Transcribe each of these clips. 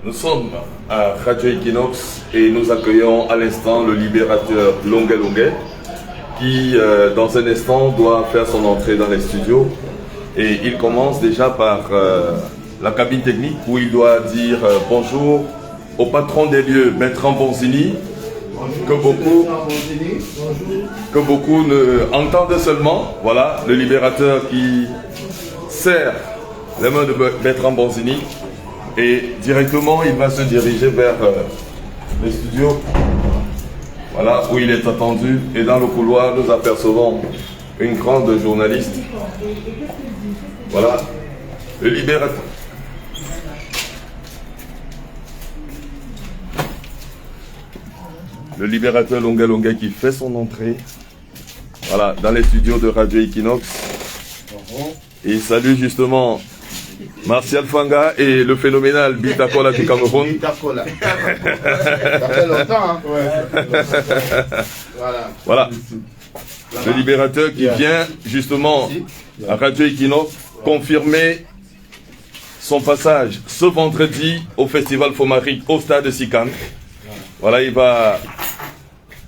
Nous sommes à Radio Equinox et nous accueillons à l'instant le libérateur Longuet Longuet qui, dans un instant, doit faire son entrée dans les studios. Et il commence déjà par la cabine technique où il doit dire bonjour au patron des lieux, Bertrand Bonzini, que beaucoup entendent seulement. Voilà, le libérateur qui serre les mains de Bertrand Bonzini. Et directement, il va se diriger vers les studios, voilà, où il est attendu. Et dans le couloir, nous apercevons une grande journaliste. Voilà, le libérateur. Le libérateur Longuet Longuet qui fait son entrée, voilà, dans les studios de Radio Equinox. Et il salue justement Martial Fanga et le phénoménal Bitakola du Cameroun. Bitakola. Ça fait longtemps, hein. Voilà. Le libérateur qui vient justement à Radio Equinox confirmer son passage ce vendredi au Festival Fomaric au stade de Sikane. Voilà, il va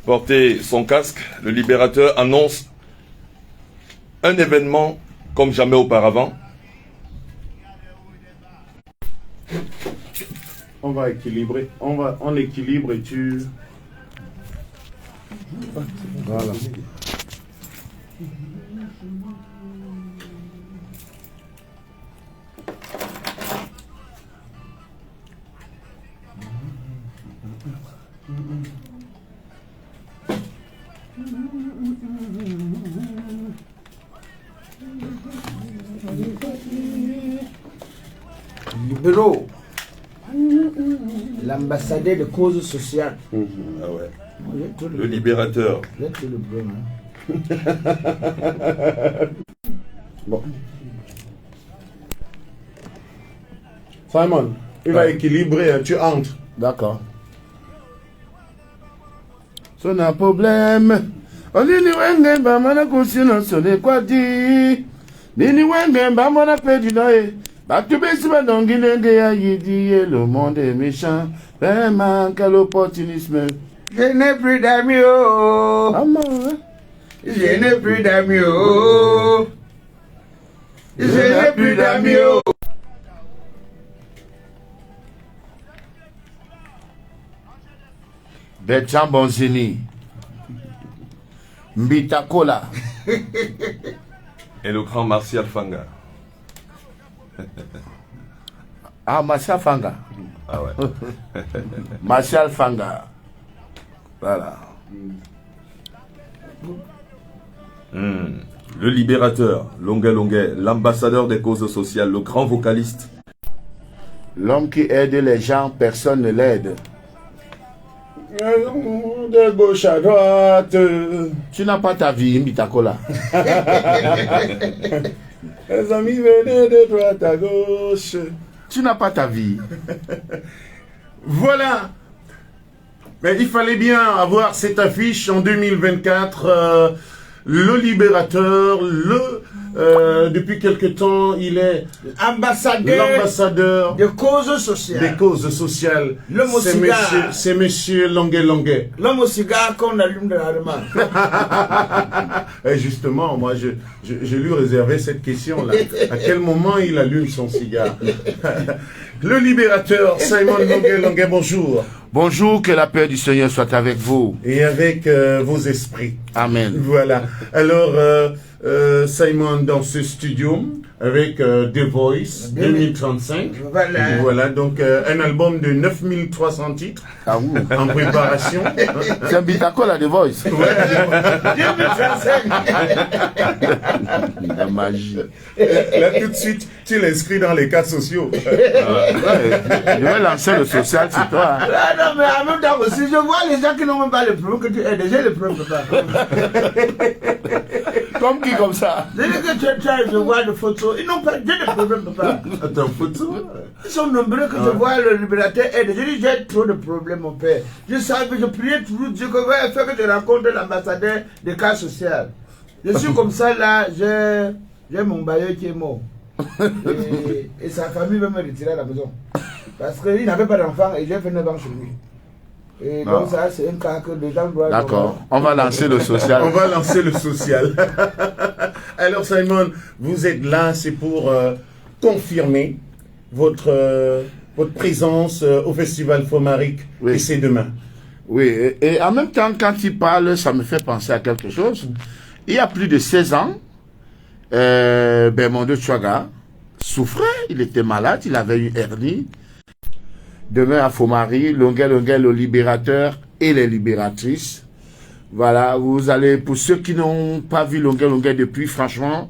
porter son casque. Le libérateur annonce un événement comme jamais auparavant. On va équilibrer, on l'équilibre et tu... Voilà. Libéraux, l'ambassadeur de causes sociales. Ah ouais. Le libérateur. Bon. Simon, il va équilibrer, hein, tu entres. D'accord. Ce n'est un problème. On dit ni wenge ba mana conscience sur les quoi dit. Ni wenge ba mana perdu noé. Bah tu peux si donc il est dit le monde est méchant. Vraiment quel opportunisme. Je n'ai plus d'amis, oh. Je n'ai plus d'amis, oh. Je n'ai plus d'amis, oh. Bertrand Bonzini, Bitakola Et le grand Martial Fanga. Ah, Martial Fanga. Ah ouais. Martial Fanga. Voilà. Le libérateur, Longuet Longuet, l'ambassadeur des causes sociales, le grand vocaliste. L'homme qui aide les gens, personne ne l'aide. De gauche à droite. Tu n'as pas ta vie, Bitakola. Les amis venaient de droite à gauche. Tu n'as pas ta vie. Voilà. Mais il fallait bien avoir cette affiche en 2024. Le libérateur, depuis quelque temps, il est l'ambassadeur de causes sociales. Des causes sociales. L'homme au cigare. C'est monsieur Longuet Longuet. L'homme au cigare qu'on allume de l'allemand. Et justement, moi, je lui réservais cette question-là. À quel moment il allume son cigare? Le libérateur, Simon Longuet Longuet, bonjour. Bonjour, que la paix du Seigneur soit avec vous. Et avec vos esprits. Amen. Voilà. Alors, Simon, dans ce studio, avec The Voice 2035. Voilà, donc un album de 9300 titres. Ah oui. En préparation. C'est un Bitakola, The Voice. Ouais. 2035. La magie. Là, tout de suite, tu l'inscris dans les cas sociaux. Je vais lancer le social sur toi. Ah non, mais en même temps aussi, je vois les gens qui n'ont même pas le problème que tu aides. J'ai le problème, papa. Comme qui, comme ça? Dès que tu arrives, je vois des photos. Ils n'ont pas de problème, papa. Attends, photo. Ils sont nombreux que je vois le libérateur aide. J'ai dit, j'ai trop de problèmes, mon père. Je savais, je priais toujours Dieu que il faut que je rencontre l'ambassadeur des cas sociaux. Je suis comme ça, là, j'ai mon bailleur qui est mort. Et sa famille va me retirer à la maison. Parce qu'il n'avait pas d'enfant et j'ai fait 9 ans chez lui. Et donc ça, c'est un cas que les gens doivent... D'accord, on va lancer le social. On va lancer le social. Alors Simon, vous êtes là, c'est pour confirmer votre présence au Festival Fomaric, Oui. et c'est demain. Oui, et en même temps, quand il parle, ça me fait penser à quelque chose. Il y a plus de 16 ans, Bermondo Chouaga souffrait, il était malade, il avait une hernie. Demain à Fomari, Longuet, le libérateur et les libératrices. Voilà, vous allez, pour ceux qui n'ont pas vu Longuet depuis, franchement,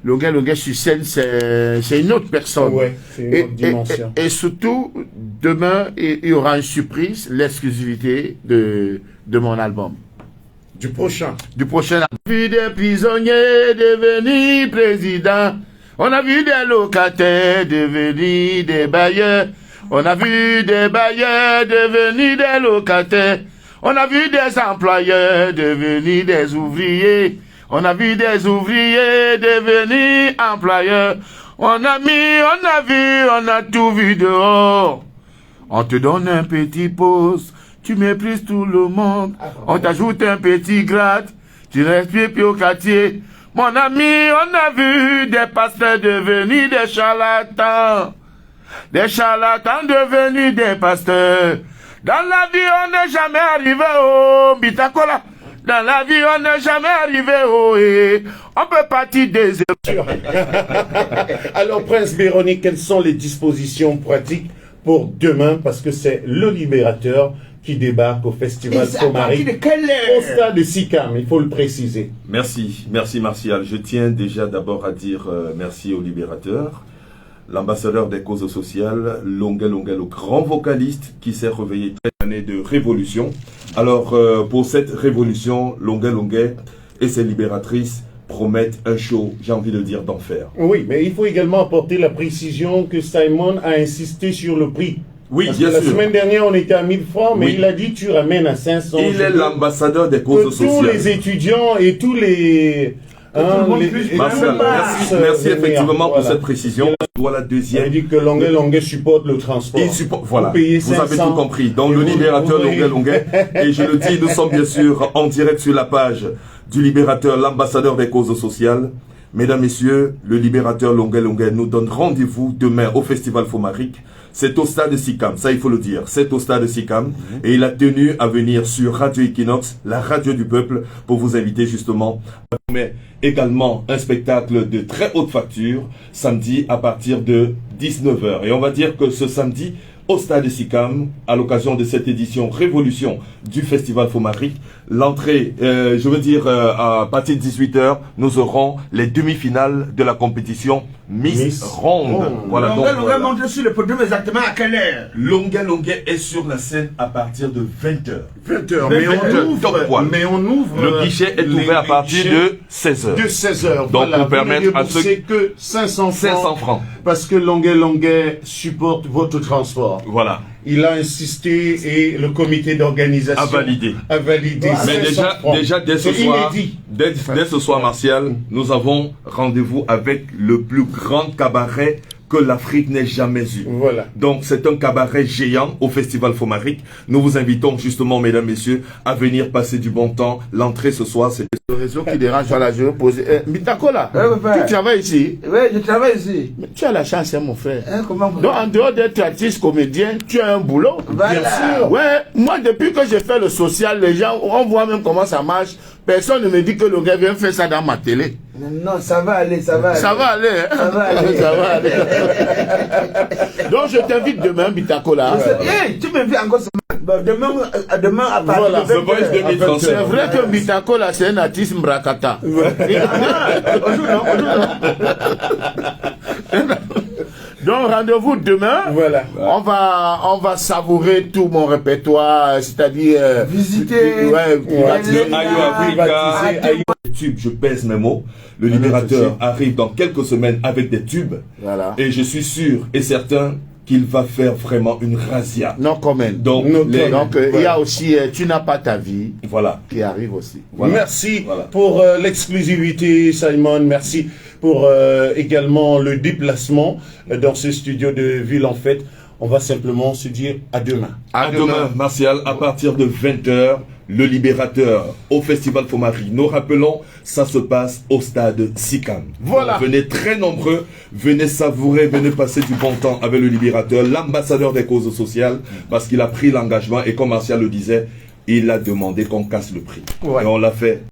Longuet sur scène, c'est une autre personne. Ouais, c'est une autre dimension. Et surtout, demain, il y aura une surprise, l'exclusivité de mon album. Du prochain. Du prochain. On a vu des prisonniers devenir présidents. On a vu des locataires devenir des bailleurs. On a vu des bailleurs devenir des locataires. On a vu des employeurs devenir des ouvriers. On a vu des ouvriers devenir employeurs. On a vu, on a tout vu dehors. On te donne un petit poste, tu méprises tout le monde. On t'ajoute un petit grade, tu respires plus au quartier. Mon ami, on a vu des pasteurs devenir des charlatans. Des charlatans devenus des pasteurs. Dans la vie, on n'est jamais arrivé au Bitakola. Dans la vie, on n'est jamais arrivé au et on peut partir des erreurs. Alors, Prince Véronique, quelles sont les dispositions pratiques pour demain? Parce que c'est le libérateur qui débarque au Festival Fomaric. Au stade de Sicam, il faut le préciser. Merci Martial. Je tiens déjà d'abord à dire merci au libérateur, l'ambassadeur des causes sociales, Longuet, le grand vocaliste qui s'est réveillé cette année de révolution. Alors, pour cette révolution, Longuet et ses libératrices promettent un show, j'ai envie de dire, d'enfer. Oui, mais il faut également apporter la précision que Simon a insisté sur le prix. Oui, Parce bien que la sûr. semaine dernière, on était à 1000 francs, mais Oui. il a dit tu ramènes à 500. Il est l'ambassadeur des causes Que tous sociales. les étudiants et tous les... Martial, merci effectivement pour cette précision. Voilà, Il a deuxième. dit que Longuet supporte le transport. Il supporte, voilà, Vous payez vous avez 500. tout compris. Donc Et le vous- libérateur vous- Longuet, et je le dis, nous sommes bien sûr en direct sur la page du libérateur, l'ambassadeur des causes sociales. Mesdames, Messieurs, le libérateur Longuet nous donne rendez-vous demain au Festival Fomaric. C'est au stade de Sicam, ça il faut le dire, c'est au stade de Sicam. Et il a tenu à venir sur Radio Equinox, la radio du peuple, pour vous inviter justement. Mais également un spectacle de très haute facture, samedi à partir de 19h. Et on va dire que ce samedi, au stade de Sicam, à l'occasion de cette édition Révolution du Festival Fomaric, l'entrée, à partir de 18h, nous aurons les demi-finales de la compétition Miss Ronde. Voilà, donc, Longuet monte sur le podium exactement à quelle heure? Longuet est sur la scène à partir de 20h. 20h, mais on ouvre Le guichet est ouvert à partir de 16h. de 16h. Donc, pour permettre à ceux c'est que 500 francs. Parce que Longuet supporte votre transport. Voilà. Il a insisté et le comité d'organisation A validé. A validé. Mais 500 francs. déjà dès ce C'est soir, inédit. dès ce soir, Martial, nous avons rendez-vous avec le plus grand cabaret que l'Afrique n'ait jamais eu. Voilà. Donc c'est un cabaret géant au Festival Fomaric. Nous vous invitons justement, mesdames, messieurs, à venir passer du bon temps. L'entrée ce soir, c'est Le réseau qui dérange, voilà, je vais poser. Mitakola, Ouais, papa. tu travailles ici. Oui, je travaille ici. Mais tu as la chance, hein, mon frère. Hein, comment vous... Donc, en dehors d'être artiste, comédien, tu as un boulot. Voilà. Bien sûr. Ouais, moi, depuis que j'ai fait le social, les gens, on voit même comment ça marche. Personne ne me dit que le gars vient faire ça dans ma télé. Non, ça va aller, ça va aller. Ça va aller, hein? Ça va aller. Ça va aller. Donc, je t'invite demain, Mitakola. Hey, tu me fais encore ce... Bon, demain à partir Voilà, de The Voice 20h. 2035. C'est vrai que Mitakola, c'est un artiste Mbrakata. Donc, rendez-vous demain. Voilà. On va savourer tout mon répertoire, c'est-à-dire Visiter. ouais, Aller- de Ayo Africa, des tubes, je pèse mes mots. Le libérateur arrive dans quelques semaines avec des tubes. Voilà. Et je suis sûr et certain qu'il va faire vraiment une razzia. Non comment. Donc, Il y a aussi Tu n'as pas ta vie voilà. qui arrive aussi. Voilà. Merci Voilà. pour l'exclusivité, Simon. Merci pour également le déplacement dans ce studio de Ville en Fête. On va simplement se dire à demain. À demain, Martial, à partir de 20h, le Libérateur au Festival Fomari. Nous rappelons, ça se passe au stade SICAM. Voilà. Donc, venez très nombreux, venez savourer, venez passer du bon temps avec le Libérateur, l'ambassadeur des causes sociales, parce qu'il a pris l'engagement et comme Martial le disait, il a demandé qu'on casse le prix. Ouais. Et on l'a fait.